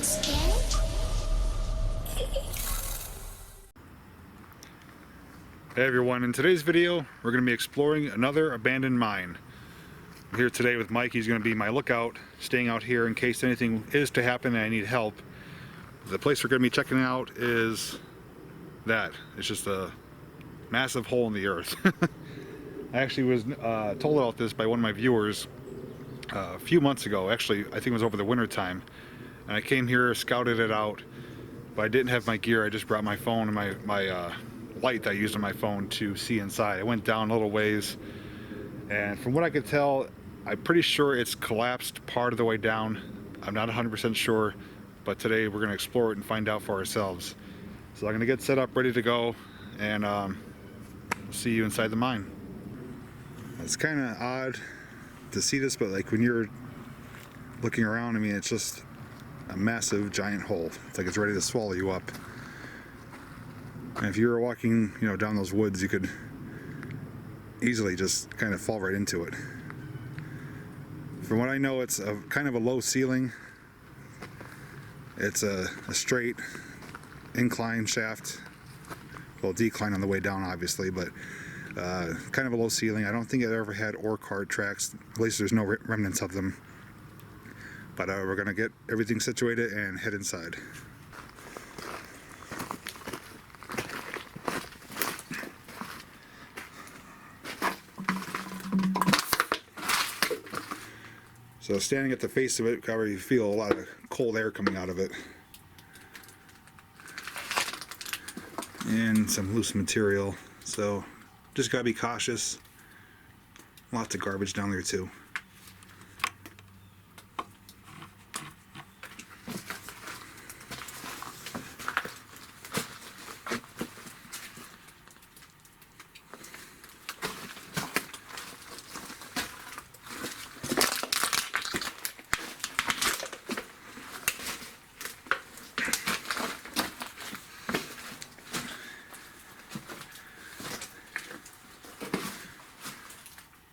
Hey everyone, in today's video we're going to be exploring another abandoned mine. I'm here today with Mike. He's going to be my lookout, staying out here in case anything is to happen and I need help. The place we're going to be checking out is that. It's just a massive hole in the earth. I actually was told about this by one of my viewers a few months ago. Actually, I think it was over the winter time. And I came here, scouted it out, but I didn't have my gear. I just brought my phone and my light that I used on my phone to see inside. I went down a little ways, and from what I could tell, I'm pretty sure it's collapsed part of the way down. I'm not 100% sure, but today we're going to explore it and find out for ourselves. So I'm going to get set up, ready to go, and we'll see you inside the mine. It's kind of odd to see this, but like when you're looking around, I mean, it's just a massive giant hole. It's like it's ready to swallow you up. And if you were walking, down those woods, you could easily just kind of fall right into it. From what I know, it's a kind of a low ceiling. It's a straight incline shaft. Well, decline on the way down, obviously, but kind of a low ceiling. I don't think it ever had ore cart tracks. At least there's no remnants of them. But we're gonna get everything situated and head inside. So standing at the face of it, you feel a lot of cold air coming out of it. And some loose material. So just gotta be cautious. Lots of garbage down there too.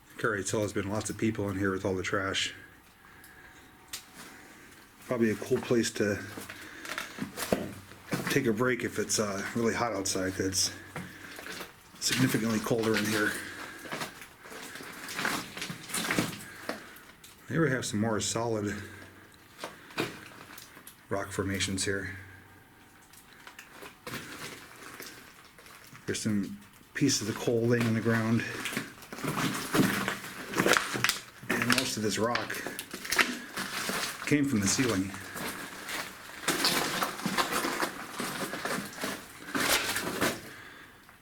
I can already tell there's been lots of people in here with all the trash. Probably a cool place to take a break if it's really hot outside, because it's significantly colder in here. Here we have some more solid rock formations here. There's some pieces of coal laying on the ground. Of this rock came from the ceiling.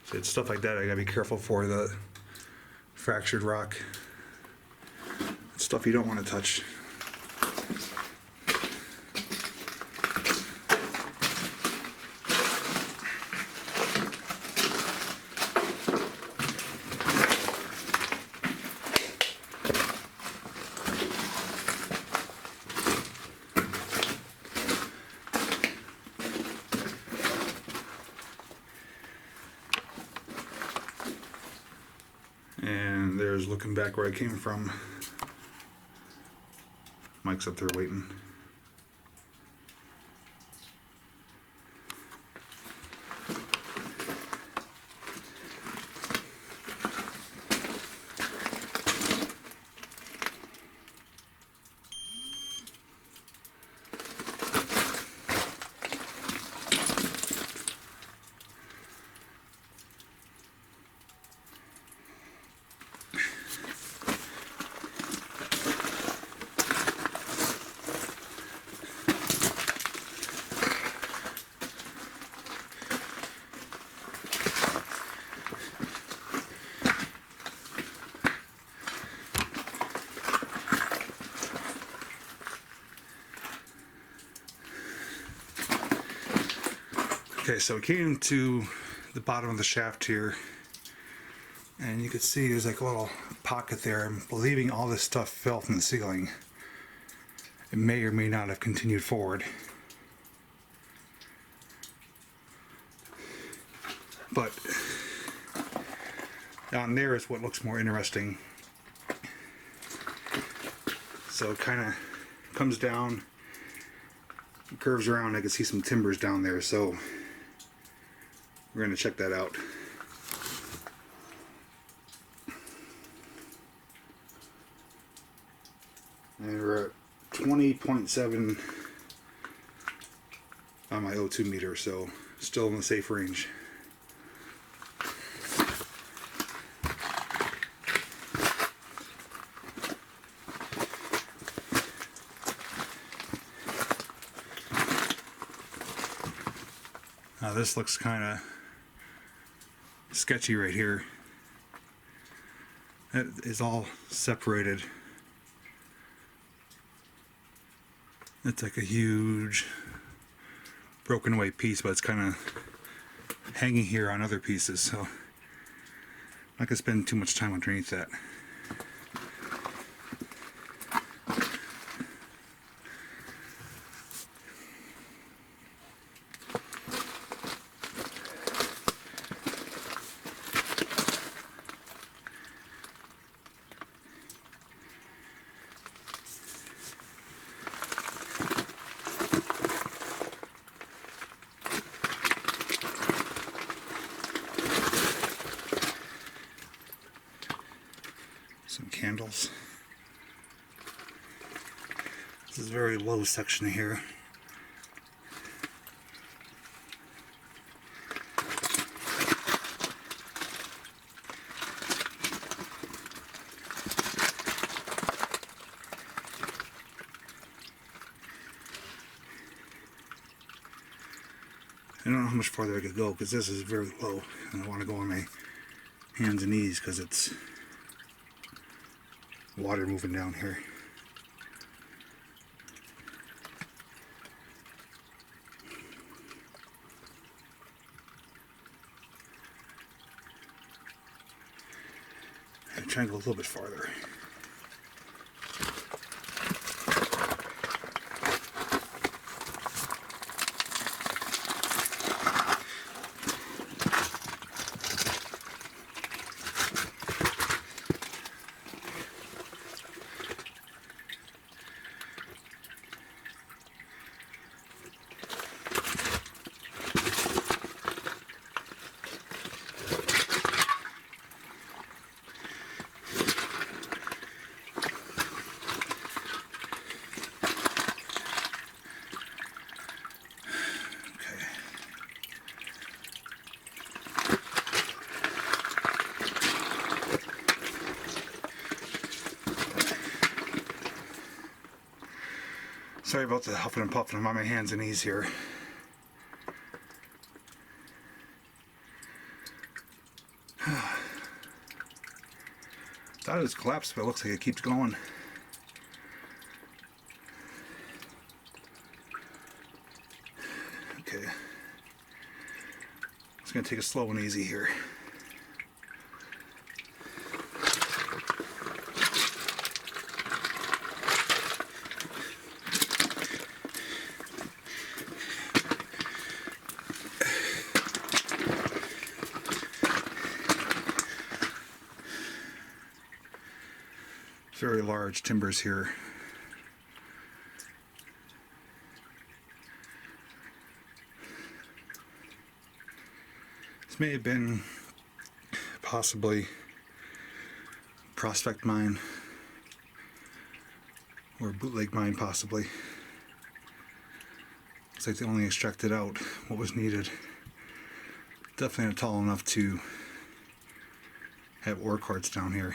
So it's stuff like that I gotta be careful for. The fractured rock, it's stuff you don't want to touch. And there's looking back where I came from. Mike's up there waiting. Okay, so we came to the bottom of the shaft here, and you can see there's like a little pocket there. I'm believing all this stuff fell from the ceiling. It may or may not have continued forward. But down there is what looks more interesting. So it kind of comes down It curves around. I can see some timbers down there, so we're going to check that out. And we're at 20.7 on my O2 meter, so still in the safe range. Now this looks kind of sketchy right here. It is all separated. It's like a huge broken away piece, but it's kind of hanging here on other pieces, so I'm not gonna spend too much time underneath that. Some candles. This is a very low section here. I don't know how much farther I could go because this is very low, and I want to go on my hands and knees because it's water moving down here. I'm trying to go a little bit farther. Sorry about the huffing and puffing. I'm on my hands and knees here. Thought it was collapsed, but it looks like it keeps going. Okay. Just gonna take it slow and easy here. Very large timbers here. This may have been possibly prospect mine or bootleg mine, possibly. Looks like they only extracted out what was needed. Definitely not tall enough to have ore carts down here.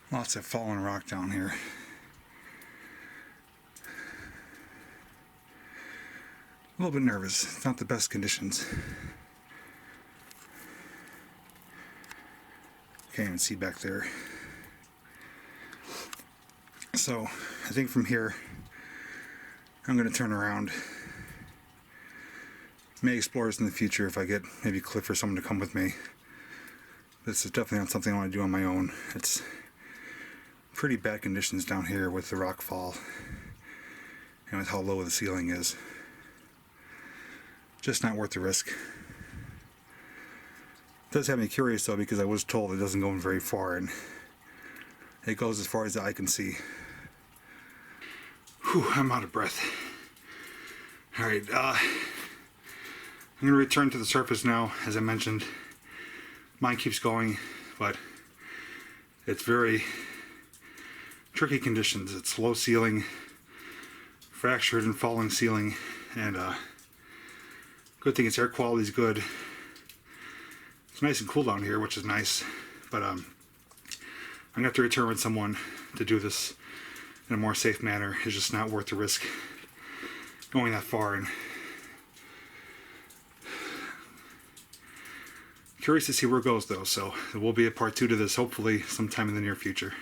Lots of fallen rock down here. A little bit nervous. It's not the best conditions. Can't even see back there. So I think from here I'm going to turn around. May explore this in the future if I get maybe Cliff or someone to come with me. This is definitely not something I want to do on my own. It's pretty bad conditions down here with the rock fall and with how low the ceiling is. Just not worth the risk. It does have me curious though, because I was told it doesn't go in very far, and it goes as far as the eye can see. Whew, I'm out of breath. Alright, I'm going to return to the surface now. As I mentioned, mine keeps going, but it's very tricky conditions. It's low ceiling, fractured and falling ceiling, and good thing its air quality is good. It's nice and cool down here, which is nice, but I'm gonna have to return with someone to do this in a more safe manner. It's just not worth the risk going that far. And curious to see where it goes though, so there will be a part 2 to this hopefully sometime in the near future.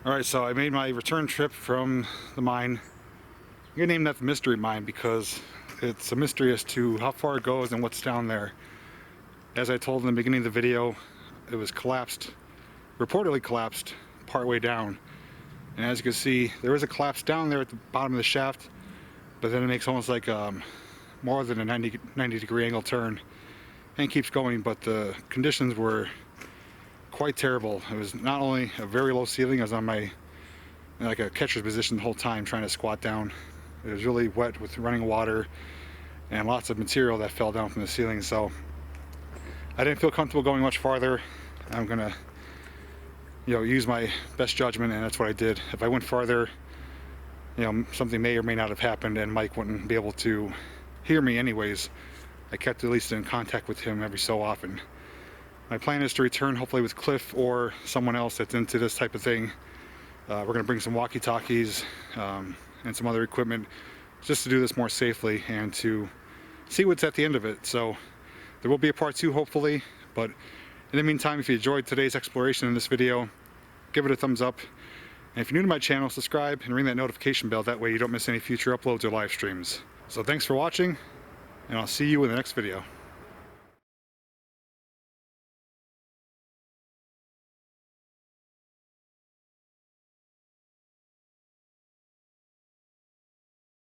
Alright, so I made my return trip from the mine. I'm going to name that the mystery mine because it's a mystery as to how far it goes and what's down there. As I told in the beginning of the video, it was collapsed, reportedly collapsed, partway down. And as you can see, there is a collapse down there at the bottom of the shaft, but then it makes almost like more than a 90 degree angle turn and keeps going, but the conditions were quite terrible. It was not only a very low ceiling, I was on my like a catcher's position the whole time trying to squat down. It was really wet with running water and lots of material that fell down from the ceiling, so I didn't feel comfortable going much farther. I'm gonna use my best judgment, and that's what I did. If I went farther, something may or may not have happened and Mike wouldn't be able to hear me anyways. I kept at least in contact with him every so often. My plan is to return hopefully with Cliff or someone else that's into this type of thing. We're going to bring some walkie-talkies and some other equipment just to do this more safely and to see what's at the end of it. So there will be a part 2 hopefully, but in the meantime, if you enjoyed today's exploration in this video, give it a thumbs up. And if you're new to my channel, subscribe and ring that notification bell. That way you don't miss any future uploads or live streams. So thanks for watching, and I'll see you in the next video.